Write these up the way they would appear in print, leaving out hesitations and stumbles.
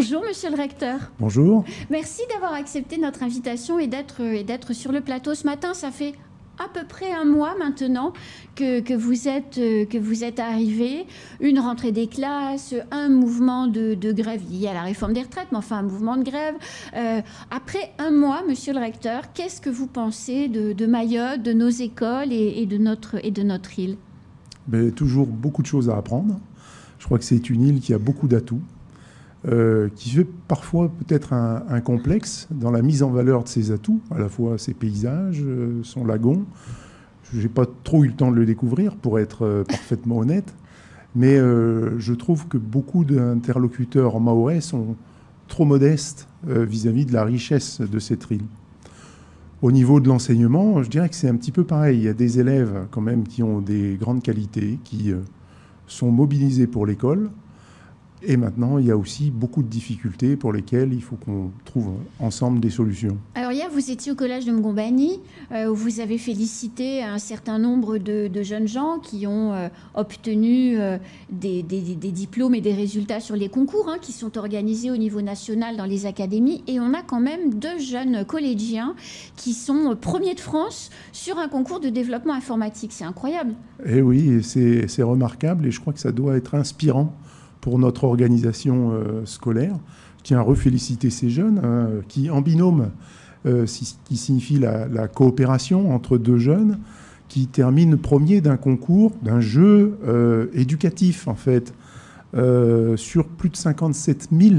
Bonjour, monsieur le recteur. Bonjour. Merci d'avoir accepté notre invitation et d'être sur le plateau ce matin. Ça fait à peu près un mois maintenant que vous êtes arrivé. Une rentrée des classes, un mouvement de grève lié à la réforme des retraites, mais enfin un mouvement de grève. Après un mois, monsieur le recteur, qu'est-ce que vous pensez de Mayotte, de nos écoles et de notre île? Mais toujours beaucoup de choses à apprendre. Je crois que c'est une île qui a beaucoup d'atouts, qui fait parfois peut-être un complexe dans la mise en valeur de ses atouts, à la fois ses paysages, son lagon. Je n'ai pas trop eu le temps de le découvrir, pour être parfaitement honnête, mais je trouve que beaucoup d'interlocuteurs mahorais sont trop modestes vis-à-vis de la richesse de cette île. Au niveau de l'enseignement, je dirais que c'est un petit peu pareil. Il y a des élèves quand même qui ont des grandes qualités, qui sont mobilisés pour l'école. Et maintenant, il y a aussi beaucoup de difficultés pour lesquelles il faut qu'on trouve ensemble des solutions. Alors hier, vous étiez au collège de Mgombani, où vous avez félicité un certain nombre de jeunes gens qui ont obtenu des diplômes et des résultats sur les concours qui sont organisés au niveau national dans les académies. Et on a quand même 2 jeunes collégiens qui sont premiers de France sur un concours de développement informatique. C'est incroyable. Et oui, c'est remarquable et je crois que ça doit être inspirant pour notre organisation scolaire. Je tiens à reféliciter ces jeunes qui, en binôme, qui signifie la coopération entre 2 jeunes, qui terminent premier d'un concours, d'un jeu éducatif, en fait, sur plus de 57 000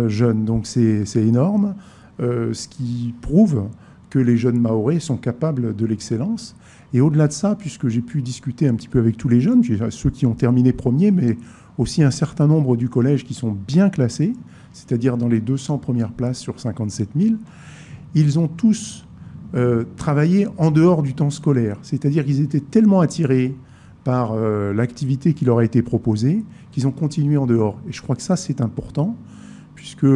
jeunes. Donc c'est énorme, ce qui prouve que les jeunes mahorais sont capables de l'excellence. Et au-delà de ça, puisque j'ai pu discuter un petit peu avec tous les jeunes, ceux qui ont terminé premier, mais aussi un certain nombre du collège qui sont bien classés, c'est-à-dire dans les 200 premières places sur 57 000, ils ont tous travaillé en dehors du temps scolaire. C'est-à-dire qu'ils étaient tellement attirés par l'activité qui leur a été proposée qu'ils ont continué en dehors. Et je crois que ça, c'est important, puisque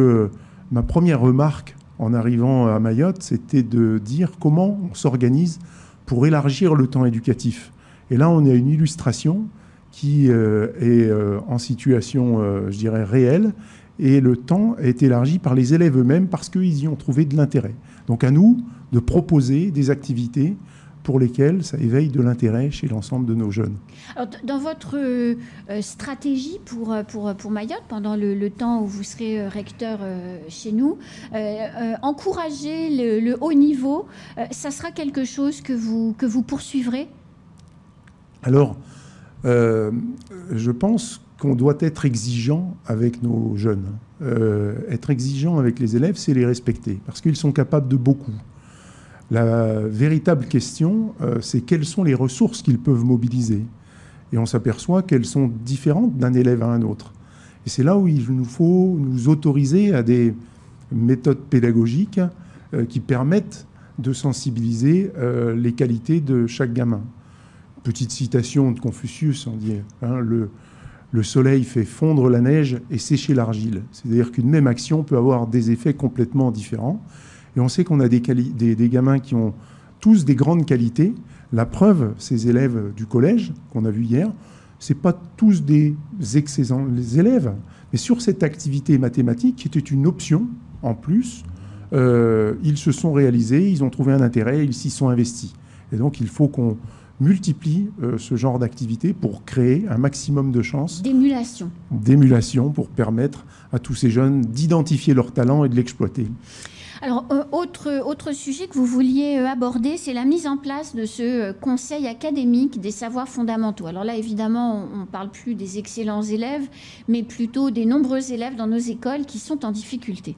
ma première remarque en arrivant à Mayotte, c'était de dire comment on s'organise pour élargir le temps éducatif. Et là, on a une illustration qui est en situation, je dirais, réelle, et le temps est élargi par les élèves eux-mêmes parce qu'ils y ont trouvé de l'intérêt. Donc à nous de proposer des activités pour lesquelles ça éveille de l'intérêt chez l'ensemble de nos jeunes. Alors, dans votre stratégie pour Mayotte, pendant le temps où vous serez recteur chez nous, encourager le haut niveau, ça sera quelque chose que vous poursuivrez? Alors, je pense qu'on doit être exigeant avec nos jeunes. Être exigeant avec les élèves, c'est les respecter, parce qu'ils sont capables de beaucoup. La véritable question, c'est quelles sont les ressources qu'ils peuvent mobiliser. Et on s'aperçoit qu'elles sont différentes d'un élève à un autre. Et c'est là où il nous faut nous autoriser à des méthodes pédagogiques qui permettent de sensibiliser les qualités de chaque gamin. Petite citation de Confucius, on dit le soleil fait fondre la neige et sécher l'argile. C'est-à-dire qu'une même action peut avoir des effets complètement différents. Et on sait qu'on a des gamins qui ont tous des grandes qualités. La preuve, ces élèves du collège qu'on a vu hier, ce n'est pas tous des excellents élèves. Mais sur cette activité mathématique, qui était une option en plus, ils se sont réalisés, ils ont trouvé un intérêt, ils s'y sont investis. Et donc il faut qu'on multiplie ce genre d'activité pour créer un maximum de chances d'émulation pour permettre à tous ces jeunes d'identifier leur talent et de l'exploiter. Alors, autre sujet que vous vouliez aborder, c'est la mise en place de ce conseil académique des savoirs fondamentaux. Alors là, évidemment, on ne parle plus des excellents élèves, mais plutôt des nombreux élèves dans nos écoles qui sont en difficulté.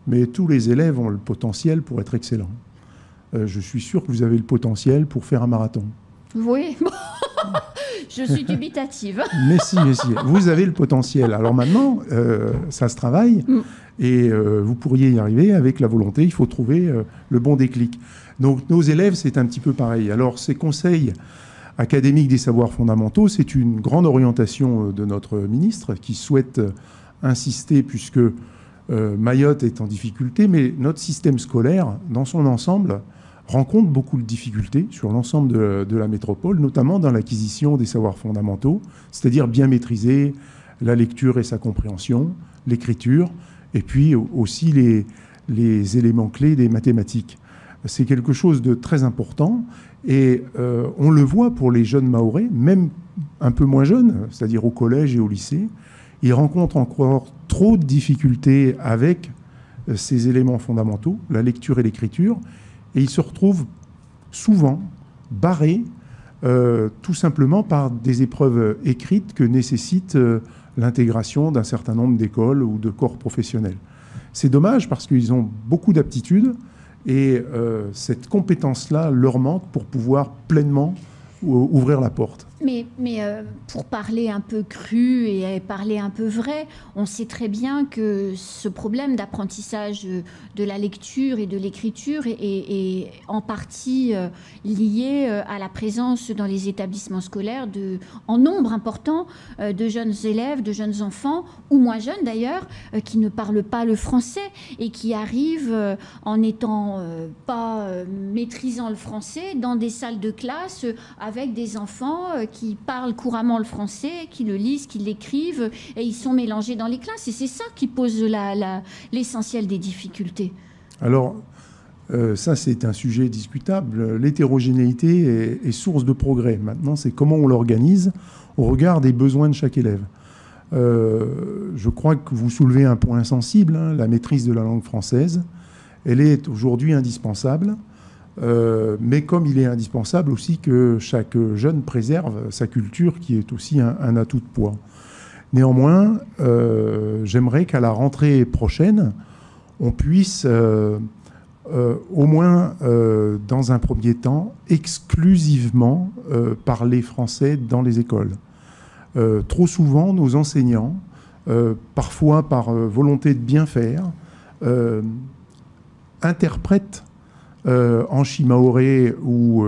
Mais tous les élèves ont le potentiel pour être excellents. Je suis sûr que vous avez le potentiel pour faire un marathon. Oui, je suis dubitative. Mais si, vous avez le potentiel. Alors maintenant, ça se travaille et vous pourriez y arriver avec la volonté. Il faut trouver le bon déclic. Donc nos élèves, c'est un petit peu pareil. Alors ces conseils académiques des savoirs fondamentaux, c'est une grande orientation de notre ministre qui souhaite insister puisque Mayotte est en difficulté, mais notre système scolaire, dans son ensemble, rencontre beaucoup de difficultés sur l'ensemble de la métropole, notamment dans l'acquisition des savoirs fondamentaux, c'est-à-dire bien maîtriser la lecture et sa compréhension, l'écriture, et puis aussi les éléments clés des mathématiques. C'est quelque chose de très important, et on le voit pour les jeunes Mahorais, même un peu moins jeunes, c'est-à-dire au collège et au lycée. Ils rencontrent encore trop de difficultés avec ces éléments fondamentaux, la lecture et l'écriture, et ils se retrouvent souvent barrés tout simplement par des épreuves écrites que nécessite l'intégration d'un certain nombre d'écoles ou de corps professionnels. C'est dommage parce qu'ils ont beaucoup d'aptitudes et cette compétence-là leur manque pour pouvoir pleinement ouvrir la porte. Mais pour parler un peu cru et parler un peu vrai, on sait très bien que ce problème d'apprentissage de la lecture et de l'écriture est en partie lié à la présence dans les établissements scolaires en nombre important de jeunes élèves, de jeunes enfants, ou moins jeunes d'ailleurs, qui ne parlent pas le français et qui arrivent en n'étant pas maîtrisant le français dans des salles de classe avec des enfants qui parlent couramment le français, qui le lisent, qui l'écrivent, et ils sont mélangés dans les classes. Et c'est ça qui pose l'essentiel des difficultés. Alors, ça, c'est un sujet discutable. L'hétérogénéité est source de progrès. Maintenant, c'est comment on l'organise au regard des besoins de chaque élève. Je crois que vous soulevez un point sensible, hein, la maîtrise de la langue française. Elle est aujourd'hui indispensable. Mais comme il est indispensable aussi que chaque jeune préserve sa culture, qui est aussi un atout de poids. Néanmoins, j'aimerais qu'à la rentrée prochaine, on puisse, au moins dans un premier temps, exclusivement parler français dans les écoles. Trop souvent, nos enseignants, parfois par volonté de bien faire, interprètent en shimaoré ou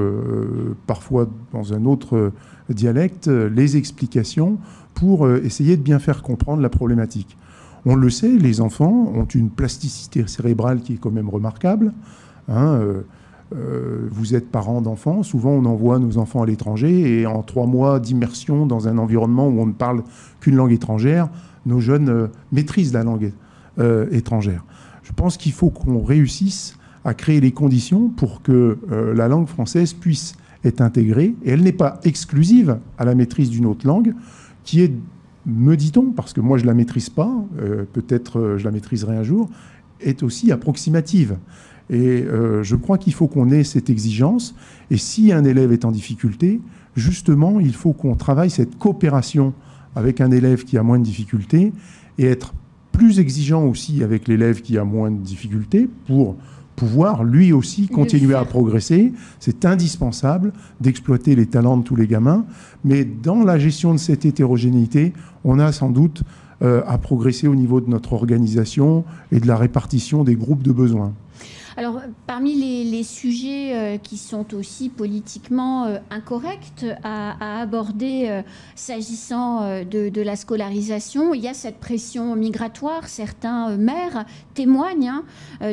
parfois dans un autre dialecte, les explications pour essayer de bien faire comprendre la problématique. On le sait, les enfants ont une plasticité cérébrale qui est quand même remarquable. Hein, vous êtes parents d'enfants, souvent on envoie nos enfants à l'étranger et en 3 mois d'immersion dans un environnement où on ne parle qu'une langue étrangère, nos jeunes maîtrisent la langue étrangère. Je pense qu'il faut qu'on réussisse à créer les conditions pour que la langue française puisse être intégrée. Et elle n'est pas exclusive à la maîtrise d'une autre langue, qui est, me dit-on, parce que moi je ne la maîtrise pas, peut-être je la maîtriserai un jour, est aussi approximative. Et je crois qu'il faut qu'on ait cette exigence. Et si un élève est en difficulté, justement, il faut qu'on travaille cette coopération avec un élève qui a moins de difficultés et être plus exigeant aussi avec l'élève qui a moins de difficultés pour pouvoir lui aussi continuer à progresser. C'est indispensable d'exploiter les talents de tous les gamins, mais dans la gestion de cette hétérogénéité, on a sans doute à progresser au niveau de notre organisation et de la répartition des groupes de besoins. Alors, parmi les sujets qui sont aussi politiquement incorrects à aborder s'agissant de la scolarisation, il y a cette pression migratoire. Certains maires témoignent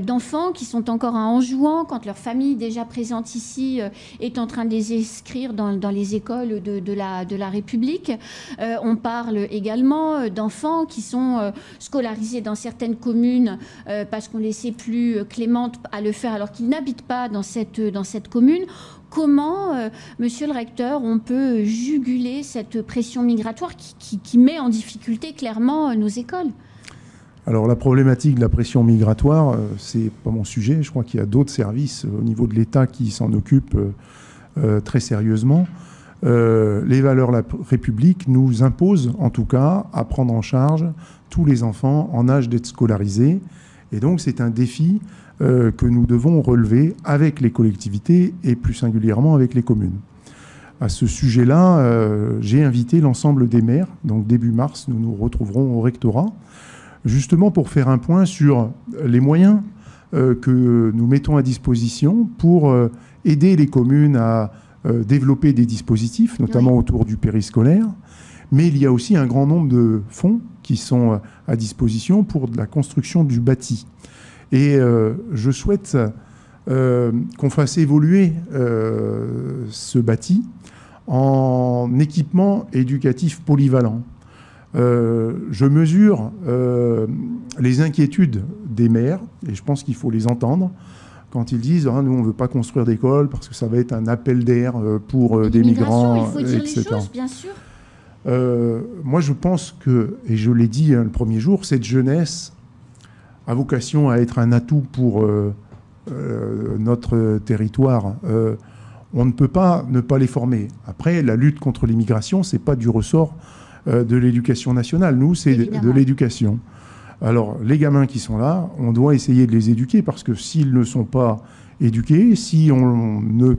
d'enfants qui sont encore à Anjouan quand leur famille déjà présente ici est en train de les inscrire dans les écoles de la République. On parle également d'enfants qui sont scolarisés dans certaines communes parce qu'on ne les sait plus clémentes à le faire alors qu'ils n'habitent pas dans cette commune. Comment, monsieur le recteur, on peut juguler cette pression migratoire qui met en difficulté clairement nos écoles ? Alors la problématique de la pression migratoire, c'est pas mon sujet. Je crois qu'il y a d'autres services au niveau de l'État qui s'en occupent très sérieusement. Les valeurs de la République nous imposent en tout cas à prendre en charge tous les enfants en âge d'être scolarisés. Et donc c'est un défi que nous devons relever avec les collectivités et plus singulièrement avec les communes. À ce sujet-là, j'ai invité l'ensemble des maires. Donc début mars, nous nous retrouverons au rectorat, justement pour faire un point sur les moyens que nous mettons à disposition pour aider les communes à développer des dispositifs, notamment autour du périscolaire. Mais il y a aussi un grand nombre de fonds qui sont à disposition pour la construction du bâti. Et je souhaite qu'on fasse évoluer ce bâti en équipement éducatif polyvalent. Je mesure les inquiétudes des maires, et je pense qu'il faut les entendre, quand ils disent nous, on ne veut pas construire d'école parce que ça va être un appel d'air pour des migrants, il faut dire etc. les choses, bien sûr. Moi, je pense que, et je l'ai dit le premier jour, cette jeunesse a vocation à être un atout pour notre territoire. On ne peut pas ne pas les former. Après, la lutte contre l'immigration, ce n'est pas du ressort de l'éducation nationale. Nous, c'est de l'éducation. Alors, les gamins qui sont là, on doit essayer de les éduquer parce que s'ils ne sont pas éduqués, si on ne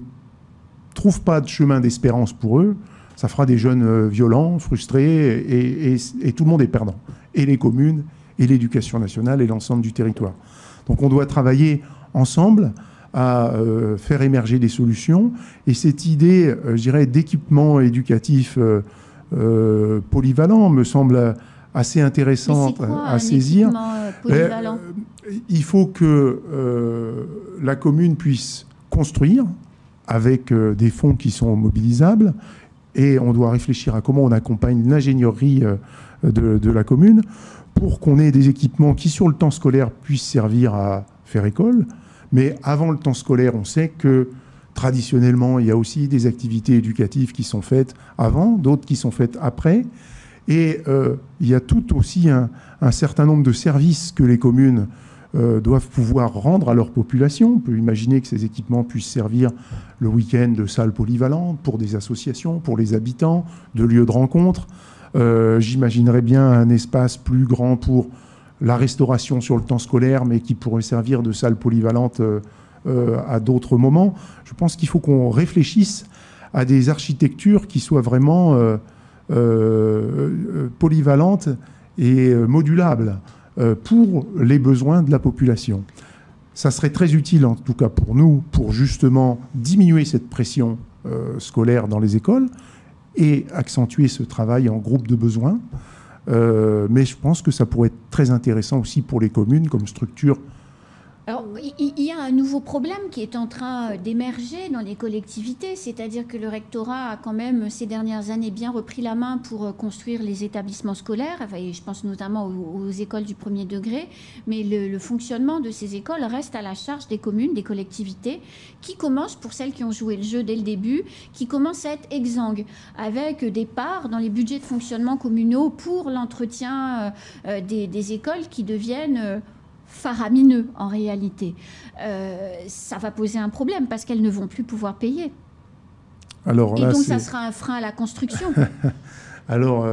trouve pas de chemin d'espérance pour eux, ça fera des jeunes violents, frustrés, et tout le monde est perdant. Et les communes, et l'éducation nationale, et l'ensemble du territoire. Donc, on doit travailler ensemble à faire émerger des solutions. Et cette idée, je dirais, d'équipement éducatif polyvalent me semble assez intéressante à saisir. Il faut que la commune puisse construire avec des fonds qui sont mobilisables, et on doit réfléchir à comment on accompagne l'ingénierie de la commune pour qu'on ait des équipements qui, sur le temps scolaire, puissent servir à faire école. Mais avant le temps scolaire, on sait que traditionnellement, il y a aussi des activités éducatives qui sont faites avant, d'autres qui sont faites après. Et il y a tout aussi un certain nombre de services que les communes doivent pouvoir rendre à leur population. On peut imaginer que ces équipements puissent servir le week-end de salles polyvalentes pour des associations, pour les habitants, de lieux de rencontre. J'imaginerais bien un espace plus grand pour la restauration sur le temps scolaire, mais qui pourrait servir de salle polyvalente à d'autres moments. Je pense qu'il faut qu'on réfléchisse à des architectures qui soient vraiment polyvalentes et modulables pour les besoins de la population. Ça serait très utile, en tout cas pour nous, pour justement diminuer cette pression scolaire dans les écoles et accentuer ce travail en groupe de besoins. Mais je pense que ça pourrait être très intéressant aussi pour les communes comme structure. Alors, il y a un nouveau problème qui est en train d'émerger dans les collectivités, c'est-à-dire que le rectorat a quand même, ces dernières années, bien repris la main pour construire les établissements scolaires. Enfin, je pense notamment aux écoles du premier degré, mais le fonctionnement de ces écoles reste à la charge des communes, des collectivités, qui commencent, pour celles qui ont joué le jeu dès le début, qui commencent à être exsangues, avec des parts dans les budgets de fonctionnement communaux pour l'entretien des écoles qui deviennent faramineux en réalité. Ça va poser un problème parce qu'elles ne vont plus pouvoir payer. Alors, et là, donc ça sera un frein à la construction. Alors,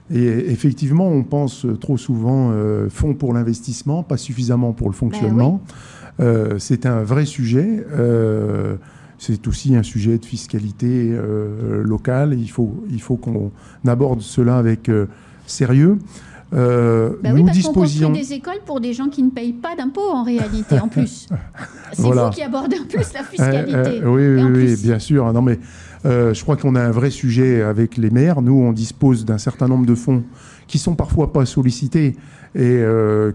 et effectivement, on pense trop souvent fonds pour l'investissement, pas suffisamment pour le fonctionnement. Ben oui. C'est un vrai sujet. C'est aussi un sujet de fiscalité locale. Il faut qu'on aborde cela avec sérieux. Oui, parce qu'on construit des écoles pour des gens qui ne payent pas d'impôts en réalité, en plus. C'est vous qui abordez en plus la fiscalité. Oui, bien sûr. Non, mais je crois qu'on a un vrai sujet avec les maires. Nous, on dispose d'un certain nombre de fonds qui sont parfois pas sollicités et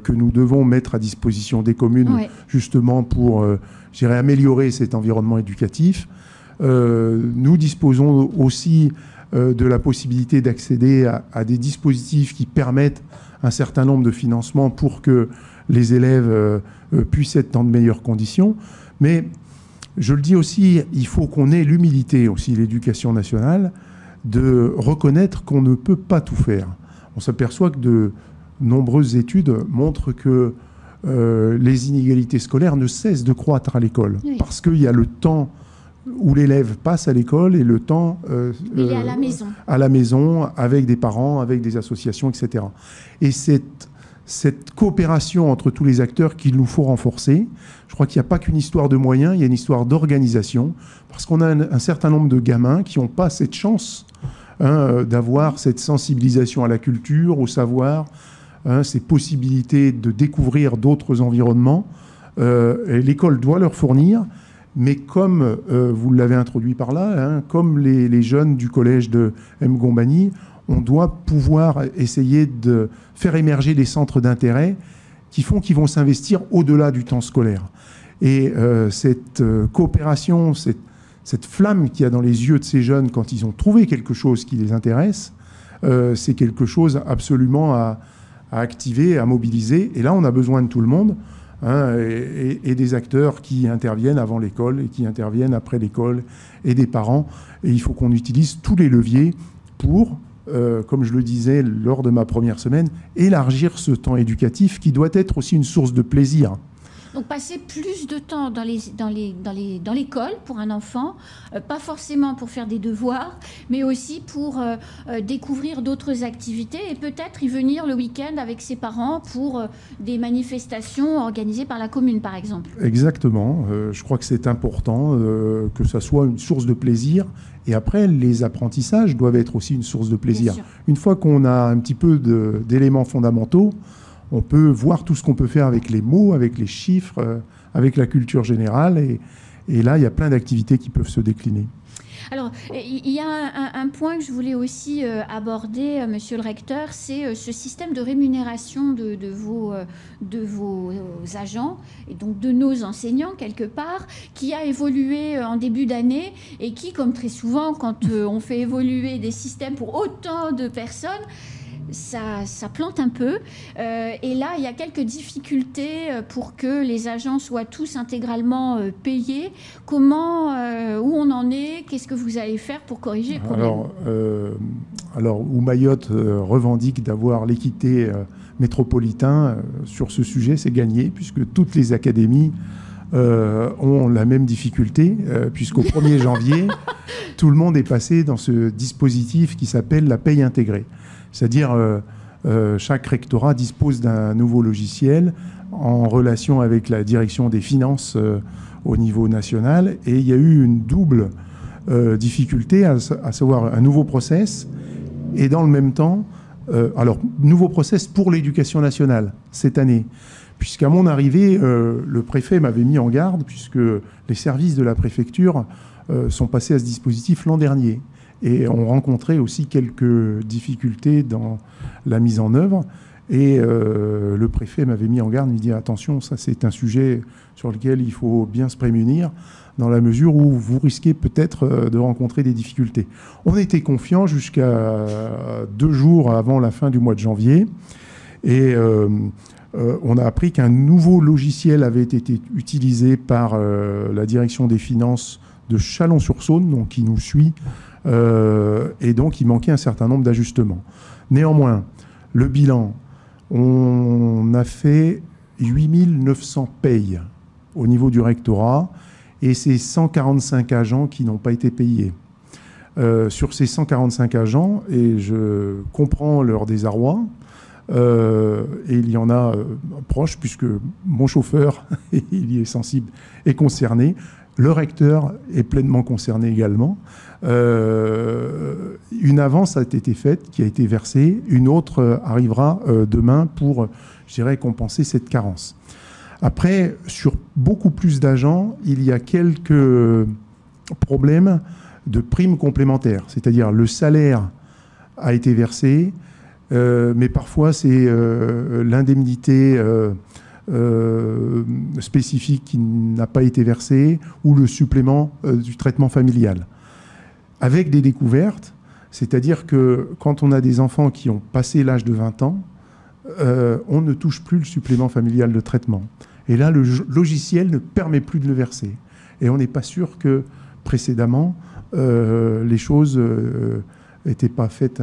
que nous devons mettre à disposition des communes justement pour, améliorer cet environnement éducatif. Nous disposons aussi de la possibilité d'accéder à des dispositifs qui permettent un certain nombre de financements pour que les élèves puissent être dans de meilleures conditions. Mais je le dis aussi, il faut qu'on ait l'humilité aussi, l'éducation nationale, de reconnaître qu'on ne peut pas tout faire. On s'aperçoit que de nombreuses études montrent que les inégalités scolaires ne cessent de croître à l'école, parce qu'il y a le temps où l'élève passe à l'école et le temps à la maison, avec des parents, avec des associations, etc. Et cette coopération entre tous les acteurs qu'il nous faut renforcer, je crois qu'il n'y a pas qu'une histoire de moyens, il y a une histoire d'organisation, parce qu'on a un certain nombre de gamins qui n'ont pas cette chance d'avoir cette sensibilisation à la culture, au savoir, ces possibilités de découvrir d'autres environnements. Et l'école doit leur fournir. Mais comme vous l'avez introduit par là, comme les jeunes du collège de Mgombani, on doit pouvoir essayer de faire émerger des centres d'intérêt qui vont s'investir au-delà du temps scolaire. Et cette coopération, cette flamme qu'il y a dans les yeux de ces jeunes quand ils ont trouvé quelque chose qui les intéresse, c'est quelque chose absolument à activer, à mobiliser. Et là, on a besoin de tout le monde, hein, et des acteurs qui interviennent avant l'école et qui interviennent après l'école, et des parents. Et il faut qu'on utilise tous les leviers pour, comme je le disais lors de ma première semaine, élargir ce temps éducatif qui doit être aussi une source de plaisir. Donc passer plus de temps dans l'école pour un enfant, pas forcément pour faire des devoirs, mais aussi pour découvrir d'autres activités et peut-être y venir le week-end avec ses parents pour des manifestations organisées par la commune, par exemple. Exactement. Je crois que c'est important que ça soit une source de plaisir. Et après, les apprentissages doivent être aussi une source de plaisir. Une fois qu'on a un petit peu d'éléments fondamentaux, on peut voir tout ce qu'on peut faire avec les mots, avec les chiffres, avec la culture générale. Et là, il y a plein d'activités qui peuvent se décliner. Alors, il y a un point que je voulais aussi aborder, monsieur le recteur, c'est ce système de rémunération de vos agents, et donc de nos enseignants, quelque part, qui a évolué en début d'année et qui, comme très souvent, quand on fait évoluer des systèmes pour autant de personnes, ça plante un peu. Et là, il y a quelques difficultés pour que les agents soient tous intégralement payés. Comment, où on en est? Qu'est-ce que vous allez faire pour corriger le problème? Alors, où Mayotte revendique d'avoir l'équité métropolitain sur ce sujet, c'est gagné, puisque toutes les académies ont la même difficulté, puisqu'au 1er janvier, tout le monde est passé dans ce dispositif qui s'appelle la paye intégrée. C'est-à-dire, chaque rectorat dispose d'un nouveau logiciel en relation avec la direction des finances au niveau national. Et il y a eu une double difficulté, à savoir un nouveau process et dans le même temps, nouveau process pour l'éducation nationale cette année. Puisqu'à mon arrivée, le préfet m'avait mis en garde, puisque les services de la préfecture sont passés à ce dispositif l'an dernier. Et ont rencontré aussi quelques difficultés dans la mise en œuvre. Et le préfet m'avait mis en garde, il dit attention, ça c'est un sujet sur lequel il faut bien se prémunir, dans la mesure où vous risquez peut-être de rencontrer des difficultés. On était confiants jusqu'à 2 jours avant la fin du mois de janvier. Et on a appris qu'un nouveau logiciel avait été utilisé par la direction des finances de Chalon-sur-Saône, donc qui nous suit. Et donc, il manquait un certain nombre d'ajustements. Néanmoins, le bilan, on a fait 8900 payes au niveau du rectorat et c'est 145 agents qui n'ont pas été payés. Sur ces 145 agents, et je comprends leur désarroi, et il y en a proches, puisque mon chauffeur, il y est sensible, est concerné. Le recteur est pleinement concerné également. Une avance a été faite, qui a été versée. Une autre arrivera demain pour, je dirais, compenser cette carence. Après, sur beaucoup plus d'agents, il y a quelques problèmes de primes complémentaires. C'est-à-dire le salaire a été versé, mais parfois c'est l'indemnité spécifique qui n'a pas été versé ou le supplément du traitement familial. Avec des découvertes, c'est-à-dire que quand on a des enfants qui ont passé l'âge de 20 ans, on ne touche plus le supplément familial de traitement. Et là, le logiciel ne permet plus de le verser. Et on n'est pas sûr que précédemment, les choses n'étaient pas faites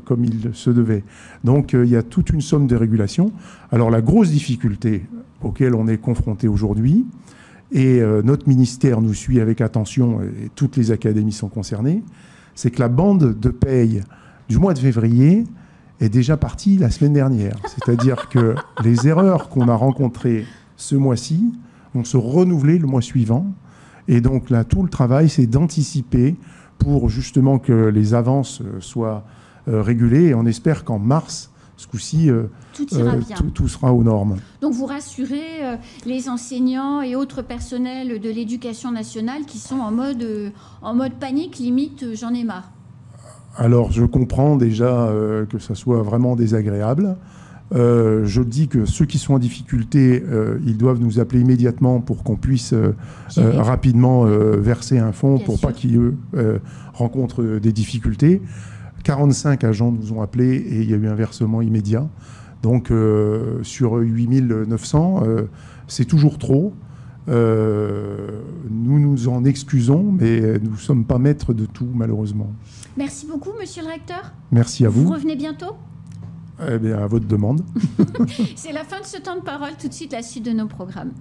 comme il se devait. Donc il y a toute une somme de régulations. Alors la grosse difficulté auquel on est confronté aujourd'hui, et notre ministère nous suit avec attention, et toutes les académies sont concernées, c'est que la bande de paye du mois de février est déjà partie la semaine dernière. C'est-à-dire que les erreurs qu'on a rencontrées ce mois-ci vont se renouveler le mois suivant. Et donc là, tout le travail, c'est d'anticiper pour justement que les avances soient régulées. Et on espère qu'en mars, ce coup-ci, tout sera aux normes. Donc vous rassurez les enseignants et autres personnels de l'éducation nationale qui sont en mode panique, limite j'en ai marre. Alors je comprends déjà que ça soit vraiment désagréable. Je dis que ceux qui sont en difficulté, ils doivent nous appeler immédiatement pour qu'on puisse rapidement verser un fonds pour pas qu'ils rencontrent des difficultés. 45 agents nous ont appelés et il y a eu un versement immédiat. Donc sur 8900, c'est toujours trop. Nous nous en excusons, mais nous ne sommes pas maîtres de tout, malheureusement. Merci beaucoup, monsieur le recteur. Merci à vous. Vous revenez bientôt? Eh bien, à votre demande. C'est la fin de ce temps de parole. Tout de suite, la suite de nos programmes.